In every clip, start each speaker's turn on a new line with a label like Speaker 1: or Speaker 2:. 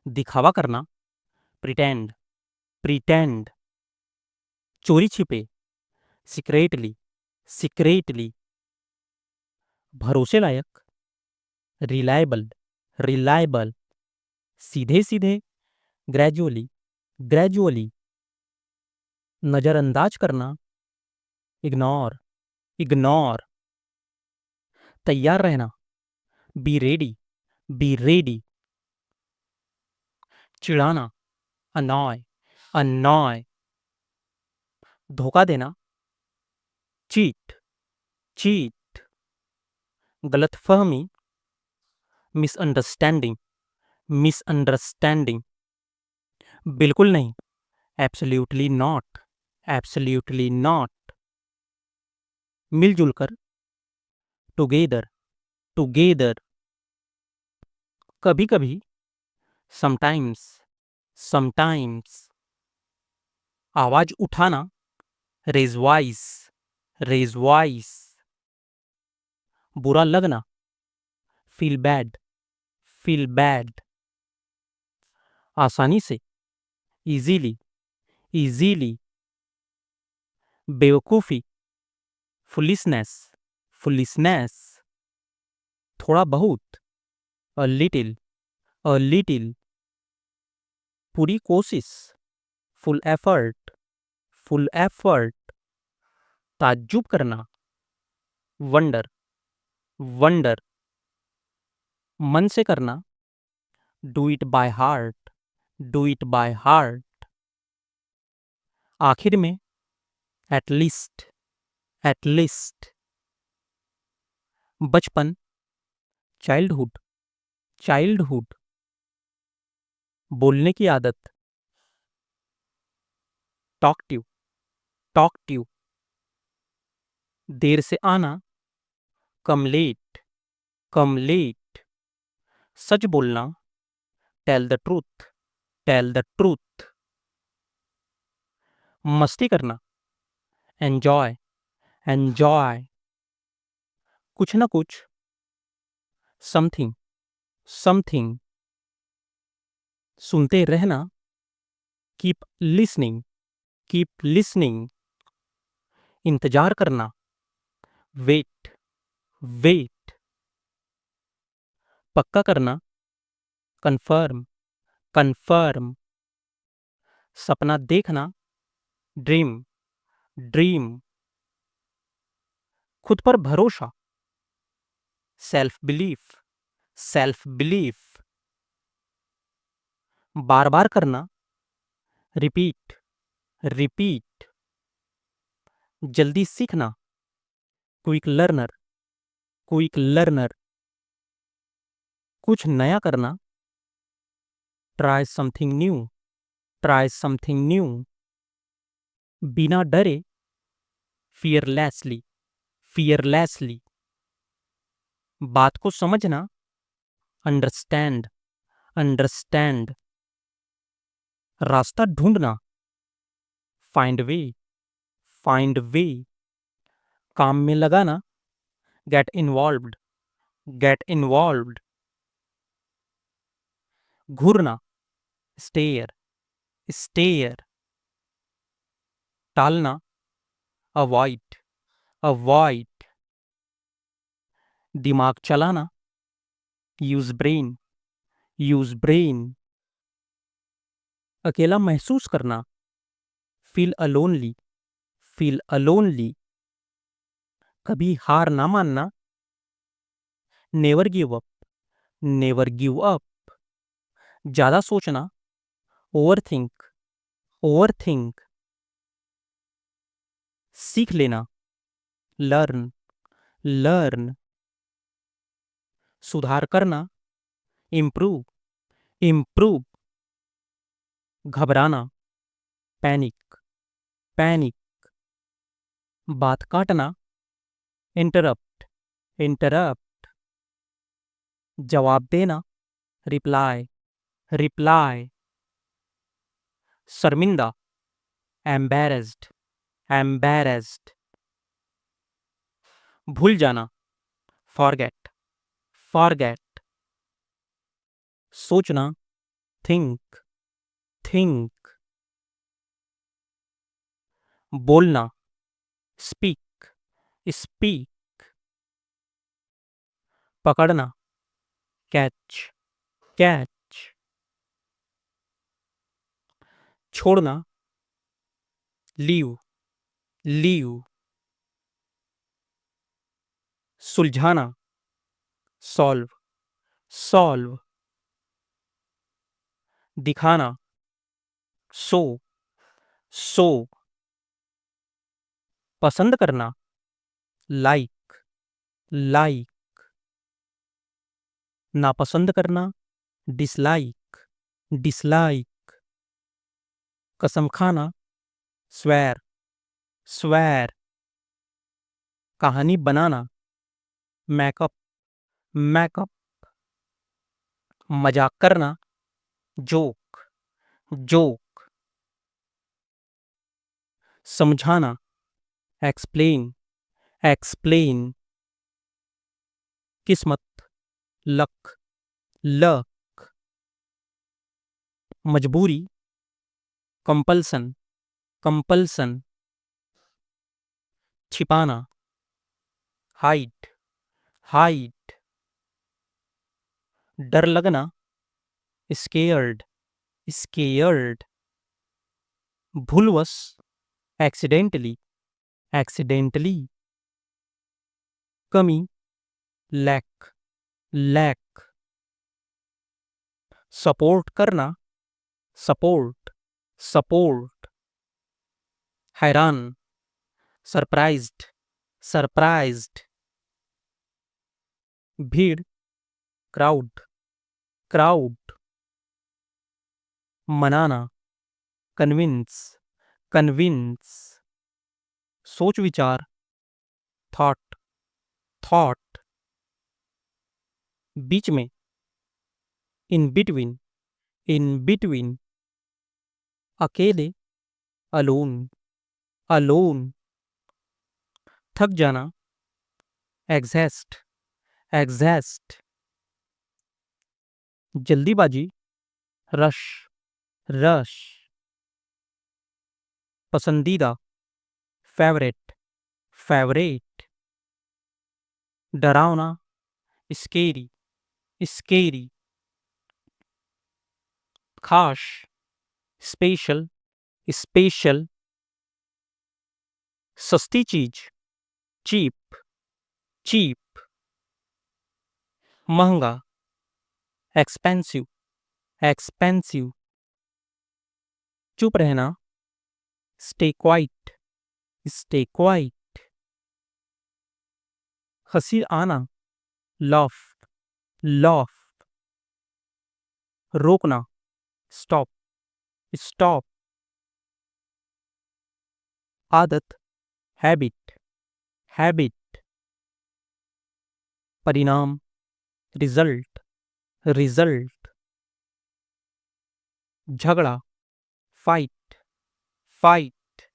Speaker 1: दिखावा करना, pretend, pretend. चोरी छिपे, सीक्रेटली, सीक्रेटली। भरोसे लायक, रिलायबल, रिलायबल। सीधे सीधे, ग्रेजुअली, ग्रेजुअली। नजरअंदाज करना, इग्नोर, इग्नोर। तैयार रहना, बी रेडी, बी रेडी। चिढ़ाना, अनॉय, अनॉय। धोखा देना, चीट, चीट। गलतफहमी, मिसअंडरस्टैंडिंग, मिसअंडरस्टैंडिंग। बिल्कुल नहीं, एब्सोल्युटली नॉट, एब्सोल्युटली नॉट। मिलजुल कर, टुगेदर, टुगेदर। कभी कभी, समटाइम्स, समटाइम्स। आवाज उठाना, रेज वॉइस, रेज वॉइस। बुरा लगना, फील बैड, फील बैड। आसानी से, इजीली, इजीली। बेवकूफी, फुलिसनेस, फुलिसनेस। थोड़ा बहुत, अ लिटिल, अ लिटिल। पूरी कोशिश, फुल एफर्ट, फुल एफर्ट। ताज्जुब करना, वंडर, वंडर। मन से करना, do it by heart, do it by heart. आखिर में, एटलीस्ट, एटलीस्ट। बचपन, चाइल्डहुड, चाइल्डहुड। बोलने की आदत, टॉकटिव, टॉकटिव। देर से आना, कम लेट, कम लेट। सच बोलना, tell the truth, tell the truth. मस्ती करना, एंजॉय, एंजॉय। कुछ ना कुछ, समथिंग, समथिंग। सुनते रहना, कीप लिसनिंग, कीप लिसनिंग। इंतजार करना, वेट, वेट। पक्का करना, कंफर्म, कंफर्म। सपना देखना, ड्रीम, ड्रीम। खुद पर भरोसा, सेल्फ बिलीफ, सेल्फ बिलीफ। बार बार करना, रिपीट, रिपीट। जल्दी सीखना, क्विक लर्नर, क्विक लर्नर। कुछ नया करना, try something new, try something new. बिना डरे, फियरलेसली, फियरलेसली। बात को समझना, अंडरस्टैंड, अंडरस्टैंड। रास्ता ढूंढना, फाइंड वे, फाइंड वे। काम में लगाना, गेट इन्वॉल्व्ड, गेट इन्वॉल्व्ड। घूरना, स्टेयर, स्टेयर। टालना, अवॉइड, अवॉइड। दिमाग चलाना, यूज ब्रेन, यूज ब्रेन। अकेला महसूस करना, फील अलोनली, फील अलोनली। कभी हार ना मानना, never give up, never give up. ज्यादा सोचना, ओवर थिंक, ओवर थिंक। सीख लेना, लर्न, लर्न। सुधार करना, इम्प्रूव, इम्प्रूव। घबराना, पैनिक, पैनिक। बात काटना, इंटरप्ट, इंटरप्ट। जवाब देना, रिप्लाई, रिप्लाई। शर्मिंदा, एम्बेरस्ड, एम्बेरस्ड। भूल जाना, फॉरगेट, फॉरगेट। सोचना, थिंक थिंक बोलना स्पीक स्पीक पकड़ना कैच कैच छोड़ना लीव लीव सुलझाना सॉल्व सॉल्व दिखाना सो सो पसंद करना लाइक लाइक नापसंद करना डिसलाइक डिसलाइक कसम खाना स्वेर स्वेर कहानी बनाना मैकअप मैकअप मजाक करना जोक जोक समझाना एक्सप्लेन एक्सप्लेन किस्मत लक लक मजबूरी कंपल्सन कंपल्सन छिपाना हाइड हाइड डर लगना स्केयर्ड स्केयर्ड भूलवश एक्सीडेंटली एक्सीडेंटली कमी लैक लैक सपोर्ट करना सपोर्ट सपोर्ट हैरान सरप्राइज्ड सरप्राइज्ड भीड़ क्राउड क्राउड मनाना कन्विंस कन्विंस सोच विचार थॉट थॉट बीच में इन बिटवीन इन बिटवीन अकेले अलोन अलोन थक जाना एग्जैस्ट एग्जैस्ट जल्दीबाजी रश रश पसंदीदा फेवरेट फेवरेट डरावना स्केरी स्केरी खास स्पेशल स्पेशल सस्ती चीज चीप चीप महंगा एक्सपेंसिव एक्सपेंसिव चुप रहना स्टे क्वाइट स्टे क्वाइट हंसी आना लॉफ लॉफ रोकना स्टॉप स्टॉप आदत हैबिट हैबिट परिणाम रिजल्ट रिजल्ट झगड़ा फाइट फाइट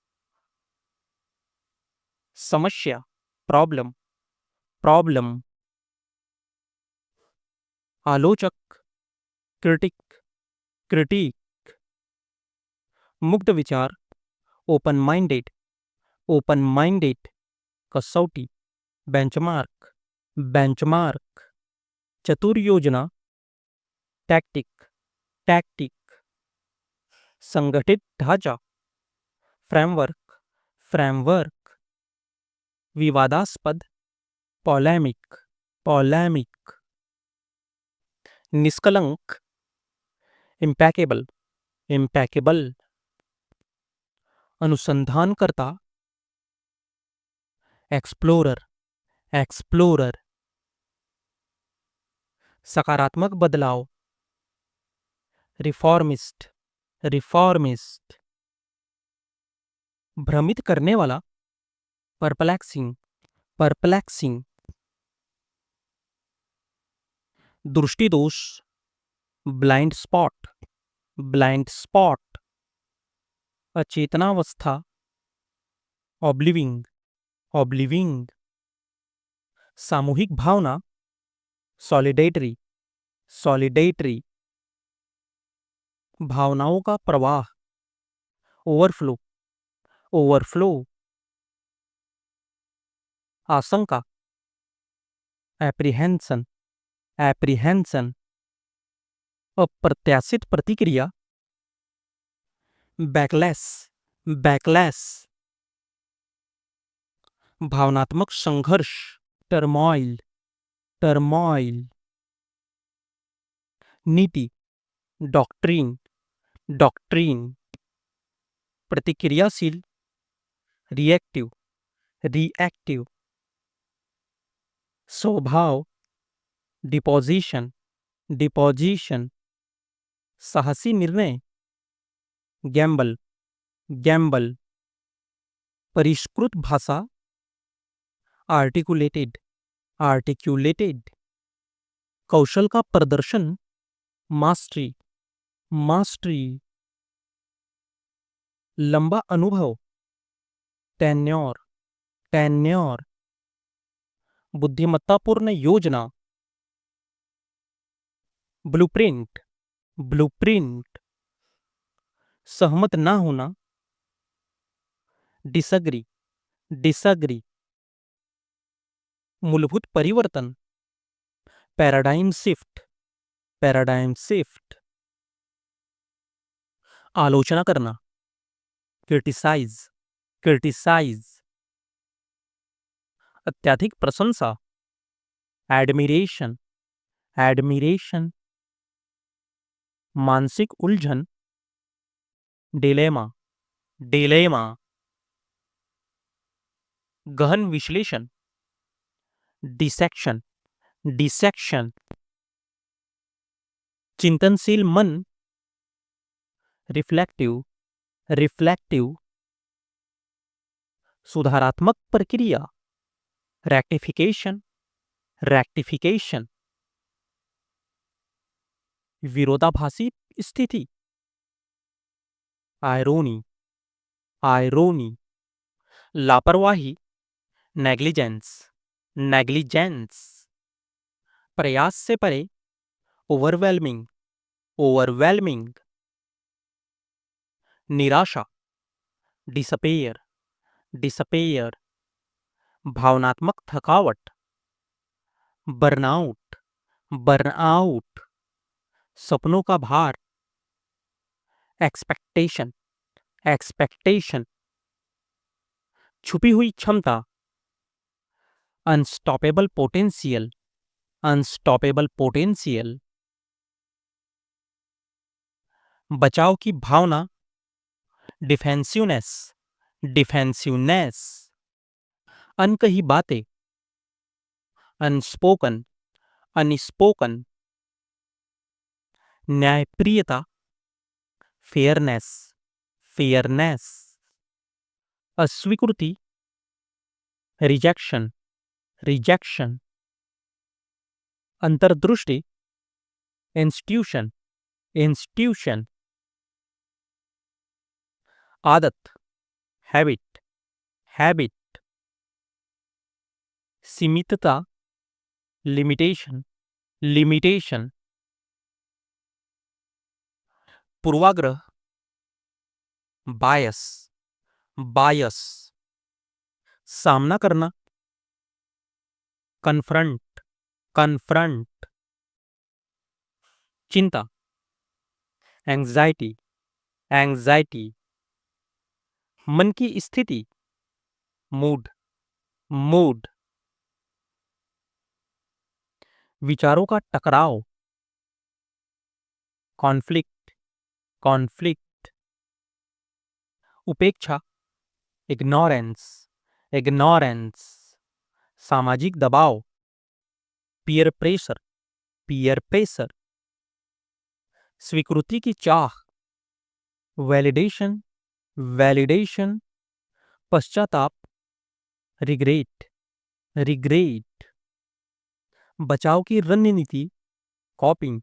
Speaker 1: समस्या प्रॉब्लम प्रॉब्लम आलोचक क्रिटिक क्रिटिक मुक्त विचार ओपन माइंडेड ओपन माइंडेड कसौटी बेंचमार्क बेंचमार्क चतुर योजना टैक्टिक टैक्टिक संगठित ढांचा फ्रेमवर्क फ्रेमवर्क विवादास्पद पोलेमिक पोलेमिक निष्कलंक इम्पैकेबल इम्पैकेबल अनुसंधानकर्ता एक्सप्लोरर एक्सप्लोरर सकारात्मक बदलाव रिफॉर्मिस्ट रिफॉर्मिस्ट भ्रमित करने वाला परप्लेक्सिंग परप्लेक्सिंग दृष्टि दोष ब्लाइंड स्पॉट ब्लाइंड स्पॉट अचेतनावस्था ऑब्लिविंग ऑब्लिविंग सामूहिक भावना सॉलिडेटरी सॉलिडेटरी भावनाओं का प्रवाह, ओवरफ्लो, ओवरफ्लो। आशंका, एप्रीहेंशन, एप्रीहेंशन। अप्रत्याशित प्रतिक्रिया, बैकलैश, बैकलैश। भावनात्मक संघर्ष, टर्मॉइल, टर्मॉइल। नीति, डॉक्ट्रिन, डॉक्ट्रिन। प्रतिक्रियाशील, रिएक्टिव, रिएक्टिव। स्वभाव, डिपोजिशन, डिपोजिशन। साहसी निर्णय, गैम्बल, गैम्बल। परिष्कृत भाषा, आर्टिकुलेटेड, आर्टिक्यूलेटेड। कौशल का प्रदर्शन, मास्टरी, मास्टरी। लंबा अनुभव, टेन्योर, टेन्योर। बुद्धिमत्तापूर्ण योजना, ब्लूप्रिंट, ब्लूप्रिंट। सहमत ना होना, डिसग्री, डिसग्री। मूलभूत परिवर्तन, पैराडाइम शिफ्ट, पैराडाइम शिफ्ट। आलोचना करना, क्रिटिसाइज, क्रिटिसाइज। अत्यधिक प्रशंसा, एडमिरेशन, एडमिरेशन। मानसिक उलझन, डिलेमा, डिलेमा। गहन विश्लेषण, डिसेक्शन, डिसेक्शन। चिंतनशील मन, रिफ्लेक्टिव, रिफ्लेक्टिव। सुधारात्मक प्रक्रिया, रेक्टिफिकेशन, रेक्टिफिकेशन। विरोधाभासी स्थिति, आयरोनी, आयरोनी। लापरवाही, नेग्लिजेंस, नेग्लिजेंस। प्रयास से परे, ओवरवेलमिंग, ओवरवेलमिंग। निराशा, डिसपेयर, डिसपेयर। भावनात्मक थकावट, बर्नआउट, बर्नआउट। सपनों का भार, एक्सपेक्टेशन, एक्सपेक्टेशन। छुपी हुई क्षमता, अनस्टॉपेबल पोटेंशियल, अनस्टॉपेबल पोटेंशियल। बचाव की भावना, डिफेंसिवनेस, डिफेंसिवनेस। अनकही बातें, अनस्पोकन, अनस्पोकन। न्यायप्रियता, फेयरनेस, फेयरनेस। अस्वीकृति, रिजेक्शन, रिजेक्शन। अंतर्दृष्टि, इंस्टीट्यूशन, इंस्टीट्यूशन। आदत, हैबिट, हैबिट। सीमितता, लिमिटेशन, लिमिटेशन। पूर्वाग्रह, बायस, बायस। सामना करना, कन्फ्रंट, कन्फ्रंट। चिंता, एंजाइटी, एंजाइटी। मन की स्थिति, मूड, मूड। विचारों का टकराव, कॉन्फ्लिक्ट, कॉन्फ्लिक्ट। उपेक्षा, इग्नोरेंस, इग्नोरेंस। सामाजिक दबाव, पीयर प्रेशर, पीयर प्रेशर। स्वीकृति की चाह, वैलिडेशन, वैलिडेशन। पश्चाताप, रिग्रेट, रिग्रेट। बचाव की रणनीति, कॉपिंग,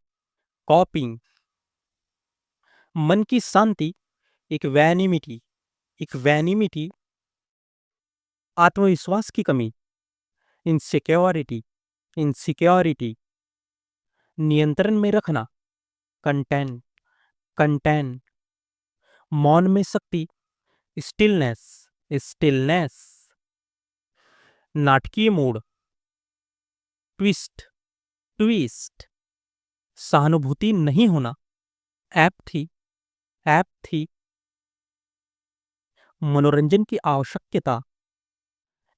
Speaker 1: कॉपिंग। मन की शांति, इक्वैनिमिटी, इक्वैनिमिटी। आत्मविश्वास की कमी, इनसिक्योरिटी, इनसिक्योरिटी। नियंत्रण में रखना, कंटेन, कंटेन, मौन में शक्ति, स्टिलनेस, स्टिलनेस, नाटकीय मूड, ट्विस्ट, ट्विस्ट, सहानुभूति नहीं होना, एपथी, एपथी, मनोरंजन की आवश्यकता,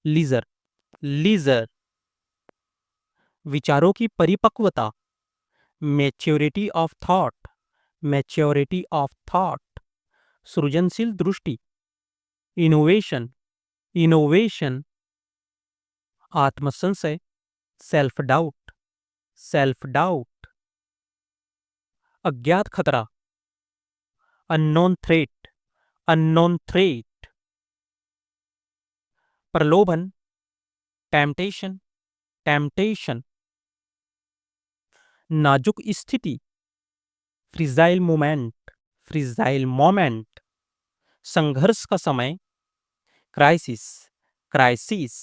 Speaker 1: लीजर, लीजर, विचारों की परिपक्वता, maturity of thought, maturity of thought, सृजनशील दृष्टि, इनोवेशन, इनोवेशन, आत्मसंशय, सेल्फ डाउट, सेल्फ डाउट, अज्ञात खतरा, अननोन थ्रेट, अननोन थ्रेट, प्रलोभन, टेम्पटेशन, टेम्पटेशन, नाजुक स्थिति, फ्रिजाइल मोमेंट, फ्रिजाइल मोमेंट, संघर्ष का समय, क्राइसिस, क्राइसिस,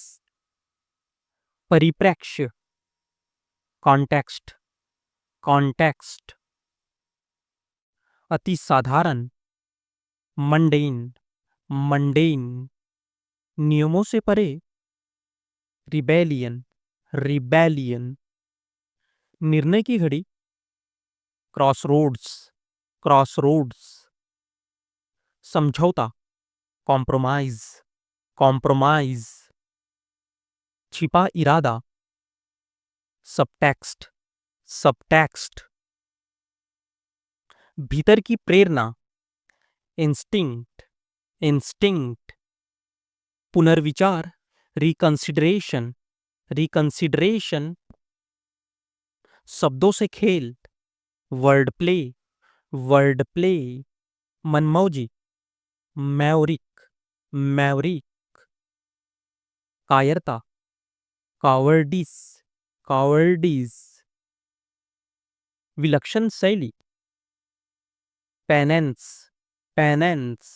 Speaker 1: परिप्रेक्ष्य, कॉन्टेक्स्ट, कॉन्टेक्स्ट, अति साधारण, मंडेन, मंडेन, नियमों से परे, रिबेलियन, रिबेलियन, निर्णय की घड़ी, क्रॉसरोड्स, क्रॉसरोड्स, समझौता, कॉम्प्रोमाइज, कॉम्प्रोमाइज, छिपा इरादा, सबटेक्स्ट, सबटेक्स्ट, भीतर की प्रेरणा, इंस्टिंक्ट, इंस्टिंक्ट, पुनर्विचार, रिकंसिडरेशन, रिकंसिडरेशन, शब्दों से खेल, वर्ड प्ले, वर्ड प्ले, मनमौजी, मैवरिक, मैवरिक, कायरता, कावर्डिस, कावर्डिस, विलक्षण शैली, पेनेंस, पेनेंस,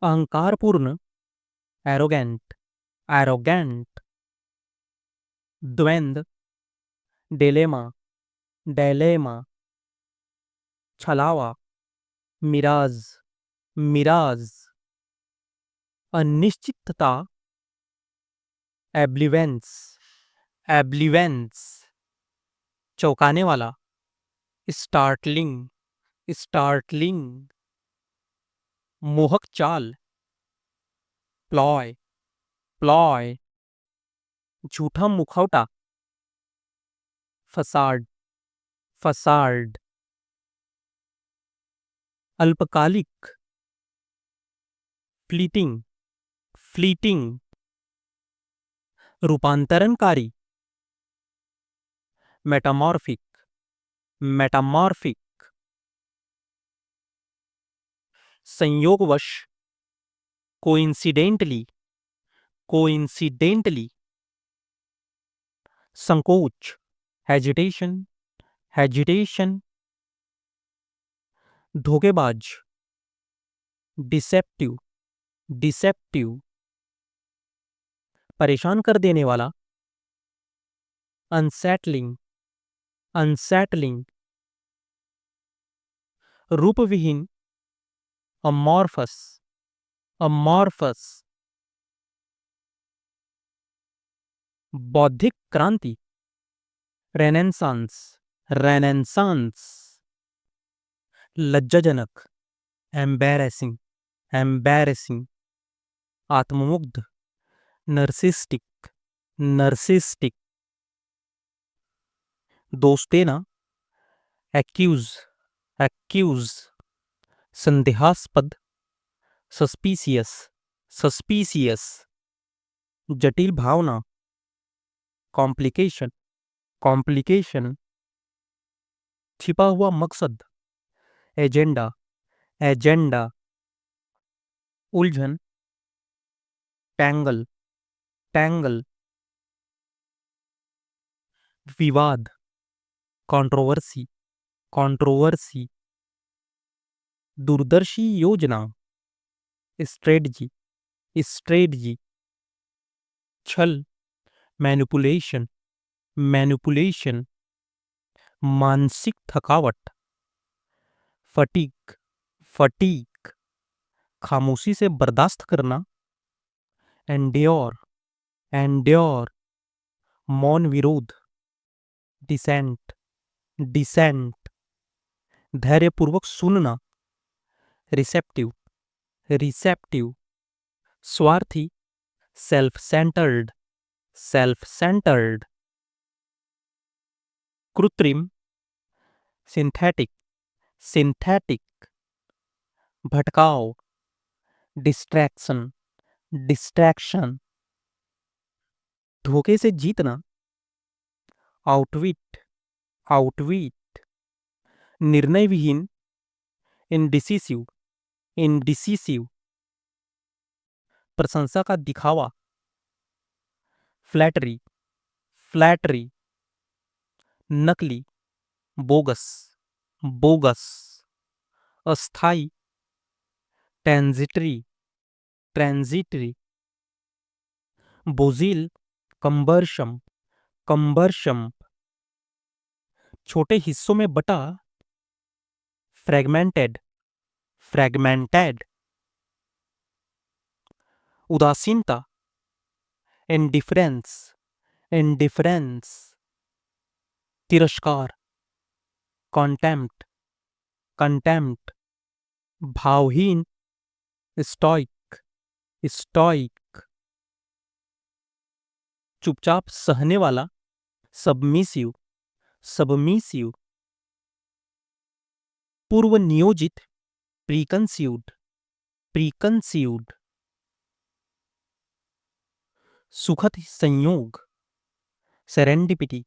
Speaker 1: अहंकारपूर्ण, एरोगेंट, एरोगेंट, द्वंद्व, डिलेमा, डिलेमा, छलावा, मिराज, मिराज, अनिश्चितता, एब्लिवेंस, एब्लिवेंस, चौंकाने वाला, स्टार्टलिंग, स्टार्टलिंग, मोहक चाल, प्लॉय, प्लॉय, झूठा मुखौटा, फसाड, फसाड, अल्पकालिक, फ्लीटिंग, फ्लीटिंग, रूपांतरणकारी, मेटामॉर्फिक, मेटामॉर्फिक, संयोगवश, कोइंसिडेंटली, कोइंसिडेंटली, संकोच, हेजिटेशन, हेजिटेशन, धोखेबाज, डिसेप्टिव, डिसेप्टिव, परेशान कर देने वाला, अनसेटलिंग, अनसेटलिंग, रूपविहीन, अमॉर्फस, अमॉर्फस, बौद्धिक क्रांति, रेनेसांस, रेनेसांस, लज्जाजनक, एम्बैरेसिंग, एम्बैरेसिंग, आत्ममुग्ध, नर्सिस्टिक, नर्सिस्टिक, दोस्तेना, एक्यूज, एक्यूज, संदेहास्पद, सस्पिशियस, सस्पिशियस, जटिल भावना, कॉम्प्लिकेशन, कॉम्प्लिकेशन, छिपा हुआ मकसद, एजेंडा, एजेंडा, उलझन, टैंगल, टैंगल, विवाद, कंट्रोवर्सी, कंट्रोवर्सी, दूरदर्शी योजना, स्ट्रेटजी, स्ट्रेटजी, छल, मैनिपुलेशन, मैनिपुलेशन, मानसिक थकावट, फटीक, फटीक, खामोशी से बर्दाश्त करना। एंड्योर, एंड्योर, मौन विरोध। डिसेंट, डिसेंट, धैर्यपूर्वक सुनना। रिसेप्टिव, रिसेप्टिव, स्वार्थी। सेल्फ सेंटर्ड, सेल्फ सेंटर्ड, कृत्रिम। सिंथेटिक, सिंथेटिक, भटकाव। डिस्ट्रैक्शन, डिस्ट्रैक्शन, धोखे से जीतना। आउटविट, आउटविट, निर्णय विहीन। इनडिसिसिव, इनडिसिसिव, प्रशंसा का दिखावा। फ्लैटरी, फ्लैटरी, नकली। बोगस, बोगस, अस्थाई। ट्रांजिटरी, ट्रांजिटरी, बोझिल। कंबरशम, कंबरशम, छोटे हिस्सों में बटा। फ्रैगमेंटेड, फ्रैगमेंटेड, उदासीनता। इंडिफरेंस, इंडिफरेंस, तिरस्कार। कॉन्टेम्प्ट, कंटेम्प्ट, भावहीन। स्टॉइक, स्टॉइक, चुपचाप सहने वाला। सबमिसिव, सबमिसिव, पूर्व नियोजित। प्रीकंसीव्ड, प्रीकंसीव्ड, सुखद संयोग। सेरेंडिपिटी,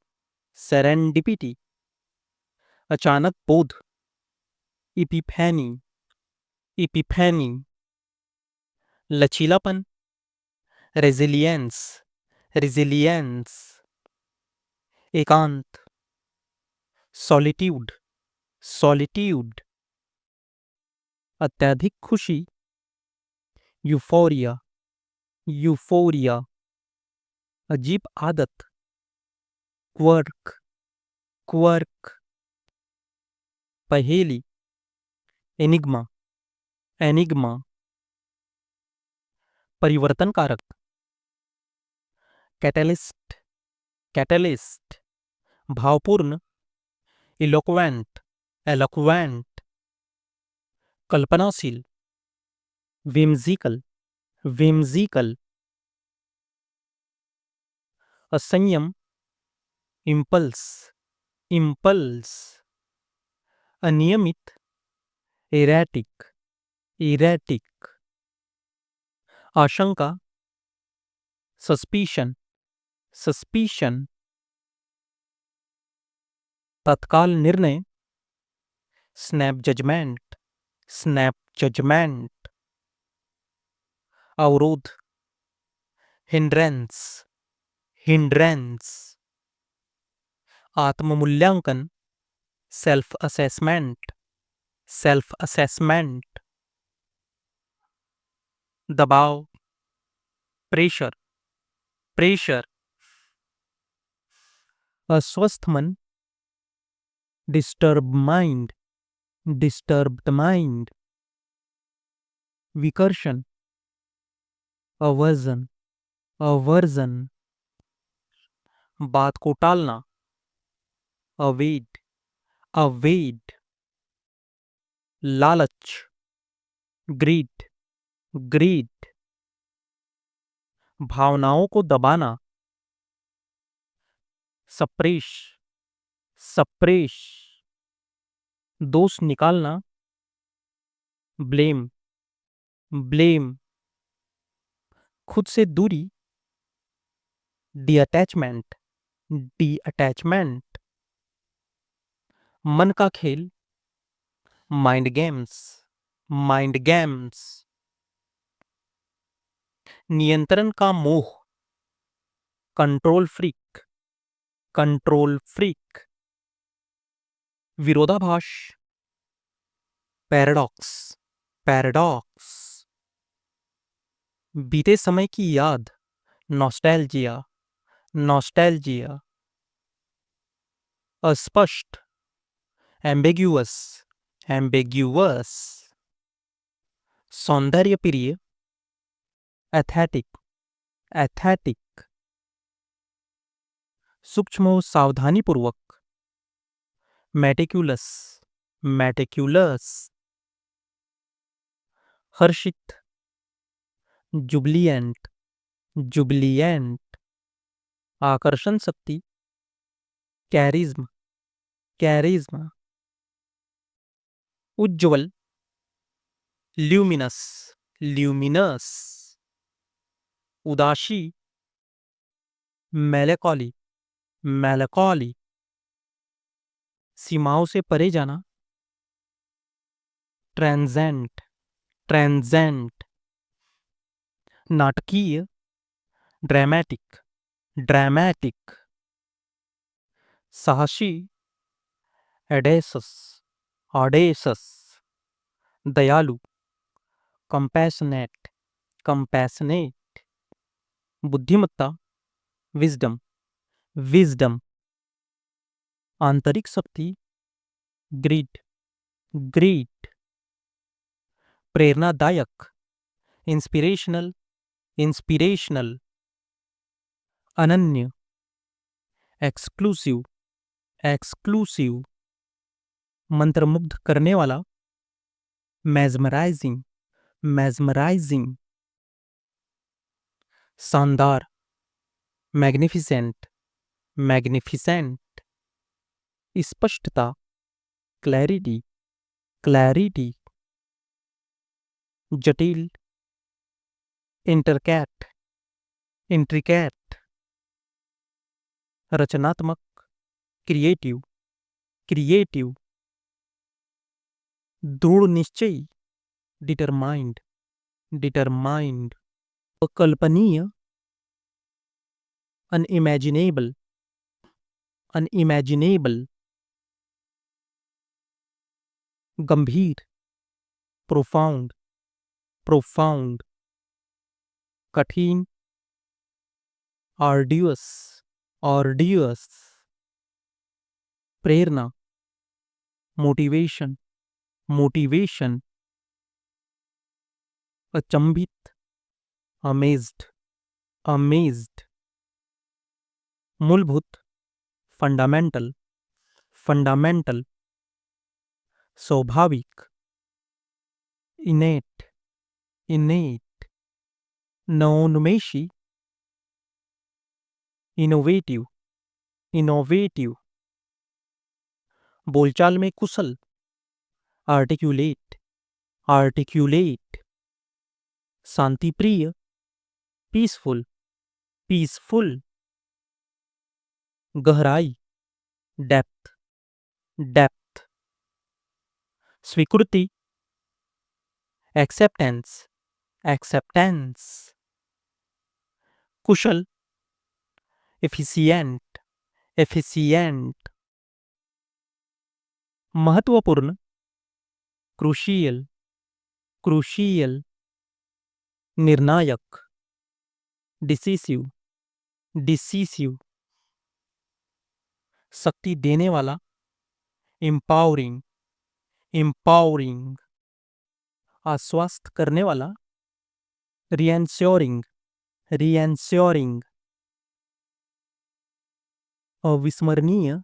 Speaker 1: सेरेंडिपिटी, अचानक बोध। इपिफैनी, इपिफैनी, लचीलापन। रेजिलियंस, रेजिलियंस, एकांत। सॉलिट्यूड, सॉलिट्यूड, अत्यधिक खुशी। यूफोरिया, यूफोरिया, अजीब आदत। क्वर्क, क्वर्क, पहेली। एनिग्मा, एनिग्मा, परिवर्तन कारक। कैटलिस्ट, कैटलिस्ट, भावपूर्ण। इलोक्वेंट, एलोक्वेंट, कल्पनाशील। विम्जिकल, विम्जिकल, असंयम। इम्पल्स, इम्पल्स, अनियमित। इरैटिक, इरैटिक, आशंका। सस्पिशन, सस्पिशन, तत्काल निर्णय। स्नैप जजमेंट, स्नैप जजमेंट, अवरोध। हिंड्रेंस, हिंड्रेंस, आत्ममूल्यांकन। सेल्फ असेसमेंट, सेल्फ असेसमेंट, दबाव। प्रेशर, प्रेशर, अस्वस्थ मन। डिस्टर्ब माइंड, डिस्टर्ब्ड माइंड, विकर्षण। अवर्जन, अवर्जन, बात को टालना। अवेड, अवेड, लालच। ग्रीड, ग्रीड, भावनाओं को दबाना। सप्रेश, सप्रेश, दोष निकालना। ब्लेम, ब्लेम, खुद से दूरी। डी अटैचमेंट, डी अटैचमेंट, मन का खेल। माइंड गेम्स, माइंड गेम्स, नियंत्रण का मोह। कंट्रोल फ्रीक, कंट्रोल फ्रीक, विरोधाभास। पैराडॉक्स, पैराडॉक्स, बीते समय की याद। नॉस्टैल्जिया, नॉस्टैल्जिया, अस्पष्ट। एम्बिग्युअस, ambiguous, सौंदर्य प्रिय, एथेटिक, एथेटिक, सूक्ष्म व सावधानीपूर्वक, मेटिक्युलस, मेटिक्युलस, हर्षित, जुबिलियंट, जुबिलियंट, आकर्षण शक्ति, कैरिज्म, कैरिज्म, उज्ज्वल, ल्यूमिनस, ल्यूमिनस, उदासी, मेलेकॉली, मेलेकॉली, सीमाओं से परे जाना, ट्रांजेंट, ट्रांजेंट, नाटकीय, ड्रामेटिक, ड्रामेटिक, साहसी, एडेसस, ऑडेसस, दयालु, कंपैशनेट, कंपैशनेट, बुद्धिमत्ता, विजडम, विजडम, आंतरिक शक्ति, ग्रीड, ग्रीड, प्रेरणादायक, इंस्पिरेशनल, इंस्पिरेशनल, अनन्य, एक्सक्लूसिव, एक्सक्लूसिव, मंत्रमुग्ध करने वाला, मैजमराइजिंग, मैजमराइजिंग, शानदार, मैग्निफिसेंट, मैग्निफिसेंट, स्पष्टता, क्लैरिटी, क्लैरिटी, जटिल, इंटरकैट, इंट्रिकैट, रचनात्मक, क्रिएटिव, क्रिएटिव, दृढ़ निश्चयी, डिटरमाइंड, डिटरमाइंड, अकल्पनीय, अनइमेजिनेबल, अनइमेजिनेबल, गंभीर, प्रोफाउंड, प्रोफाउंड, कठिन, आर्ड्यूअस, आर्ड्यूअस, प्रेरणा, मोटिवेशन, मोटिवेशन, अचंभित, अमेज्ड, अमेज्ड, मूलभूत, फंडामेंटल, फंडामेंटल, स्वाभाविक, इनेट, इनेट, नवोन्मेषी, इनोवेटिव, इनोवेटिव, बोलचाल में कुशल, आर्टिक्यूलेट, आर्टिक्यूलेट, शांतिप्रिय, पीसफुल, पीसफुल, गहराई, डेप्थ, डेप्थ, स्वीकृति, एक्सेप्टेंस, एक्सेप्टेंस, कुशल, एफिशिएंट, एफिशिएंट, महत्वपूर्ण, क्रूशियल, क्रूशियल, निर्णायक, डिसिसिव, डिसिसिव, शक्ति देने वाला, एम्पावरिंग, एम्पावरिंग, आश्वस्त करने वाला, रीएंश्योरिंग, रीएंश्योरिंग, अविस्मरणीय,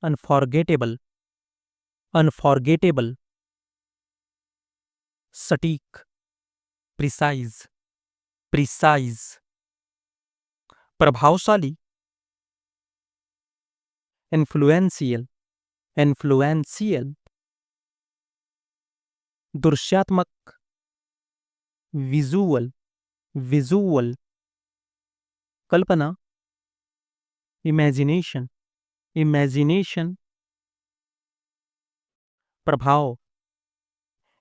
Speaker 1: अनफॉरगेटेबल, अनफॉरगेटेबल, सटीक, प्रिसाइज, प्रिसाइज, प्रभावशाली, इन्फ्लुएंशियल, इन्फ्लुएंशियल, दृश्यात्मक, विजुअल, विजुअल, कल्पना, इमेजिनेशन, इमेजिनेशन, प्रभाव,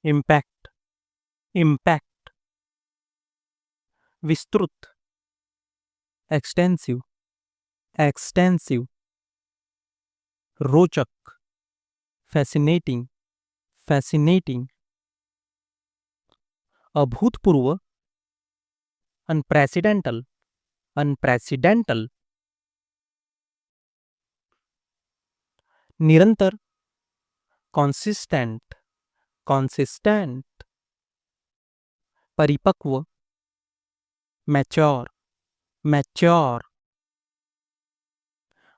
Speaker 1: इम्पैक्ट, इम्पैक्ट, विस्तृत, एक्सटेंसिव, एक्सटेंसिव, रोचक, फैसिनेटिंग, फैसिनेटिंग, अभूतपूर्व, अनप्रेसिडेंटल, अनप्रेसिडेंटल, निरंतर, consistent, consistent, परिपक्व, mature, mature,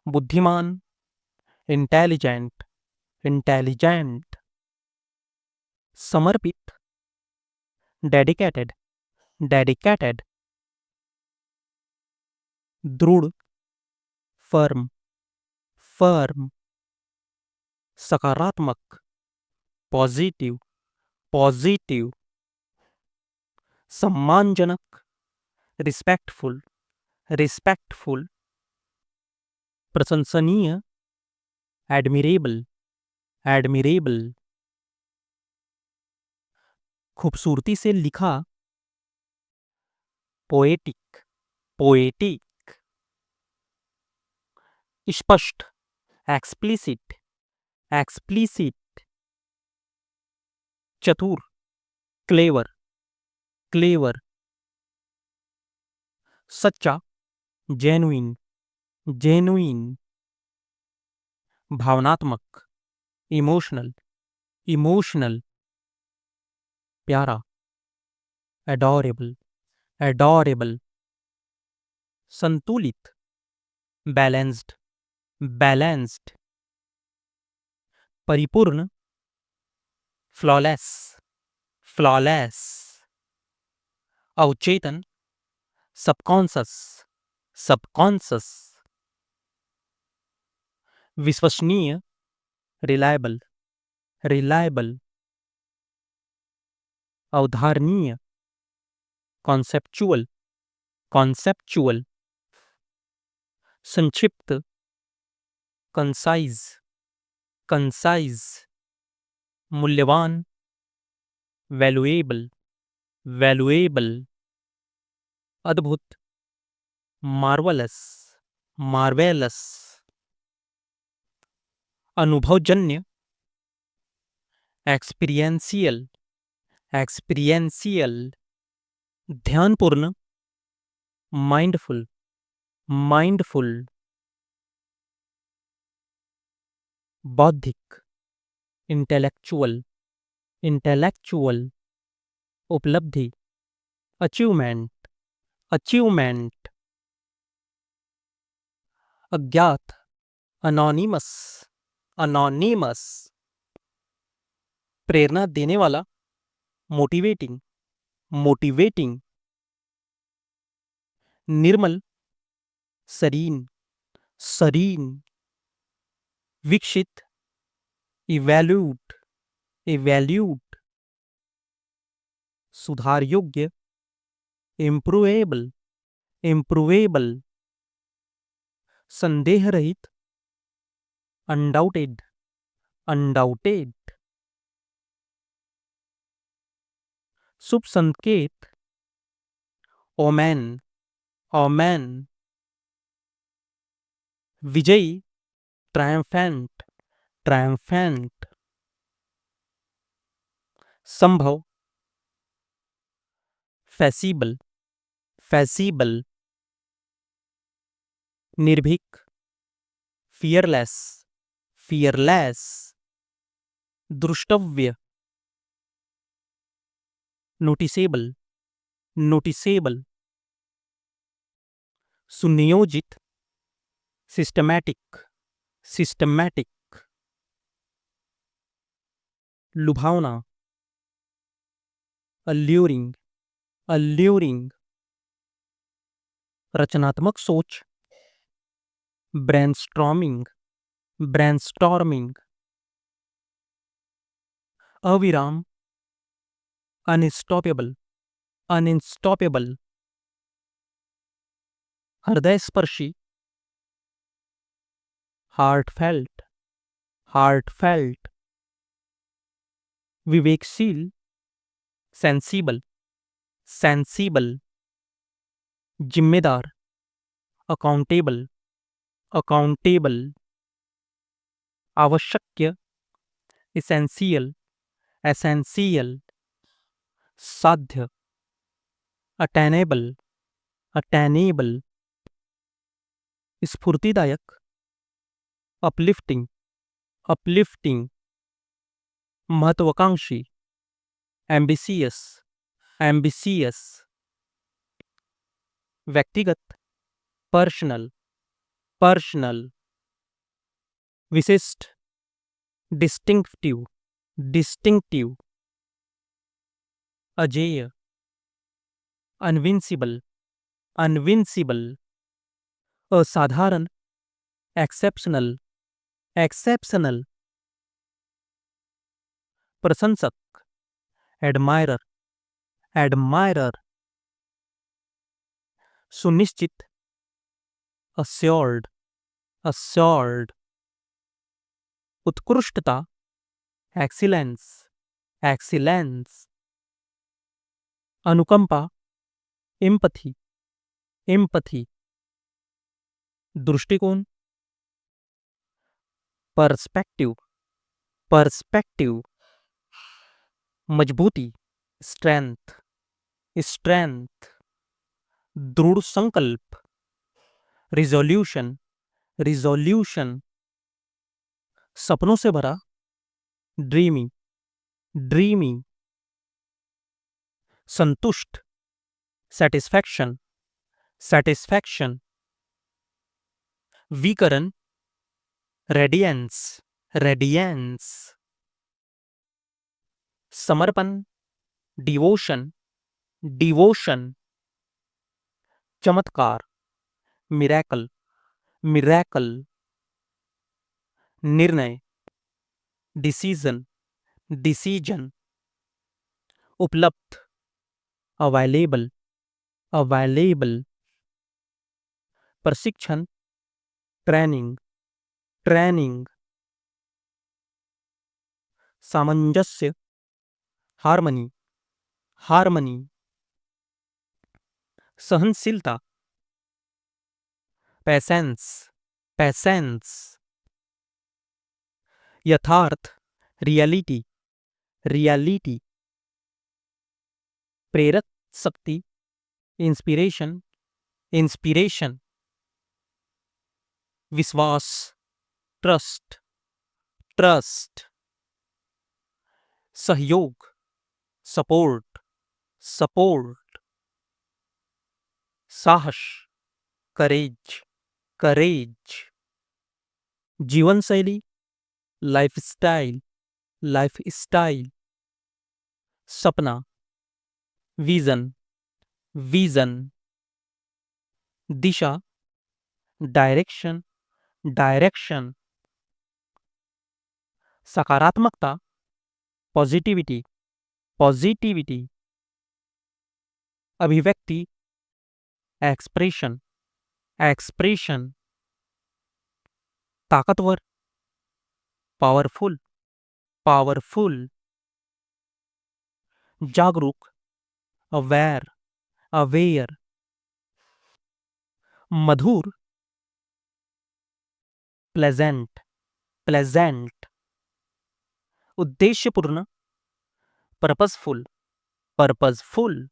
Speaker 1: बुद्धिमान, intelligent, intelligent, समर्पित, dedicated, dedicated, दृढ़, firm, firm, सकारात्मक, पॉजिटिव, पॉजिटिव, सम्मानजनक, रिस्पेक्टफुल, रिस्पेक्टफुल, प्रशंसनीय, एडमिरेबल, एडमिरेबल, खूबसूरती से लिखा, पोएटिक, पोएटिक, स्पष्ट, एक्सप्लिसिट, एक्सप्लिसिट, चतुर, क्लेवर, क्लेवर, सच्चा, जेन्युइन, जेन्युइन, भावनात्मक, इमोशनल, इमोशनल, प्यारा, एडोरेबल, एडोरेबल, संतुलित, बैलेंस्ड, बैलेंस्ड, परिपूर्ण, फ्लॉलेस, फ्लॉलेस, अवचेतन, सबकॉन्शस, सबकॉन्शस, विश्वसनीय, रिलायबल, रिलायबल, अवधारणीय, कॉन्सेप्चुअल, कॉन्सेप्चुअल, संक्षिप्त, कंसाइज, कंसाइज, मूल्यवान, वैल्यूएबल, वैल्यूएबल, अद्भुत, मार्वलस, मार्वेलस, अनुभवजन्य, एक्सपीरियंशियल, एक्सपीरियंशियल, ध्यानपूर्ण, माइंडफुल, माइंडफुल, बौद्धिक, इंटेलेक्चुअल, इंटेलेक्चुअल, उपलब्धि, अचीवमेंट, अचीवमेंट, अज्ञात, अनोनिमस, अनोनिमस, प्रेरणा देने वाला, मोटिवेटिंग, मोटिवेटिंग, निर्मल, सरीन, सरीन, विकसित, इवैल्यूट, इवैल्यूट, सुधार योग्य, इम्प्रूवेबल, इम्प्रूवेबल, संदेह रहित, अनडाउटेड, अनडाउटेड, शुभ संकेत, ओमेन, ओमेन, विजयी, ट्रायम्फेंट, ट्रायम्फेंट, संभव, फैसिबल, फैसिबल, निर्भीक, फियरलेस, फियरलेस, दृष्टव्य, नोटिसेबल, नोटिसेबल, सुनियोजित, सिस्टमैटिक, सिस्टमैटिक, लुभावना, अल्यूरिंग, अल्यूरिंग, रचनात्मक सोच, ब्रेनस्टॉर्मिंग, ब्रेनस्टॉर्मिंग, अविराम, अनस्टॉपेबल, अनस्टॉपेबल, हृदयस्पर्शी, हार्टफेल्ट, हार्टफेल्ट, विवेकशील, सेंसिबल, सेंसिबल, जिम्मेदार, अकाउंटेबल, अकाउंटेबल, आवश्यक, एसेंशियल, एसेंशियल, साध्य, अटेनेबल, अटेनेबल, स्फूर्तिदायक, अपलिफ्टिंग, अपलिफ्टिंग, महत्वाकांक्षी, एम्बिशियस, एम्बिशियस। व्यक्तिगत, पर्सनल, पर्सनल। विशिष्ट, डिस्टिंक्टिव, डिस्टिंक्टिव। अजेय, अनविंसिबल, अनविंसिबल। असाधारण, एक्सेप्शनल, एक्सेप्शनल। प्रशंसक, एडमायरर, एडमायरर। सुनिश्चित, अस्योर्ड, अस्योर्ड। उत्कृष्टता, एक्सीलेंस, एक्सीलेंस। अनुकंपा, एम्पथी, एम्पथी। दृष्टिकोण, पर्सपेक्टिव, पर्सपेक्टिव। मजबूती, स्ट्रेंथ, स्ट्रेंथ। दृढ़ संकल्प, रिजोल्यूशन, रिजोल्यूशन। सपनों से भरा, ड्रीमी, ड्रीमी। संतुष्ट, सेटिस्फैक्शन, सेटिस्फैक्शन। विकरण, रेडियंस, रेडियंस। समर्पण, डिवोशन, डिवोशन। चमत्कार, मिरेकल, मिरेकल। निर्णय, डिसीजन, डिसीजन। उपलब्ध, अवेलेबल, अवेलेबल। प्रशिक्षण, ट्रेनिंग, ट्रेनिंग। सामंजस्य, हार्मनी, हार्मनी। सहनशीलता, पैसेंस, पैसेंस। यथार्थ, रियलिटी, रियलिटी। प्रेरक शक्ति, इंस्पिरेशन, इंस्पिरेशन। विश्वास, ट्रस्ट, ट्रस्ट। सहयोग, सपोर्ट, सपोर्ट। साहस, करेज, करेज। जीवन शैली, लाइफस्टाइल, लाइफस्टाइल। सपना, विजन, विजन। दिशा, डायरेक्शन, डायरेक्शन। सकारात्मकता, पॉजिटिविटी, पॉजिटिविटी। अभिव्यक्ति, एक्सप्रेशन, एक्सप्रेशन। ताकतवर, पावरफुल, पावरफुल। जागरूक, अवेयर, अवेयर। मधुर, प्लेजेंट, प्लेजेंट। उद्देश्यपूर्ण, पर्पसफुल, पर्पसफुल।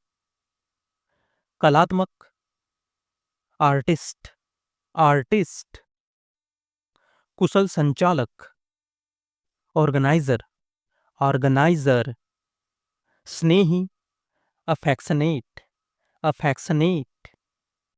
Speaker 1: कलात्मक, आर्टिस्ट, आर्टिस्ट। कुशल संचालक, ऑर्गेनाइजर, ऑर्गेनाइजर। स्नेही, अफेक्शनेट, अफेक्शनेट।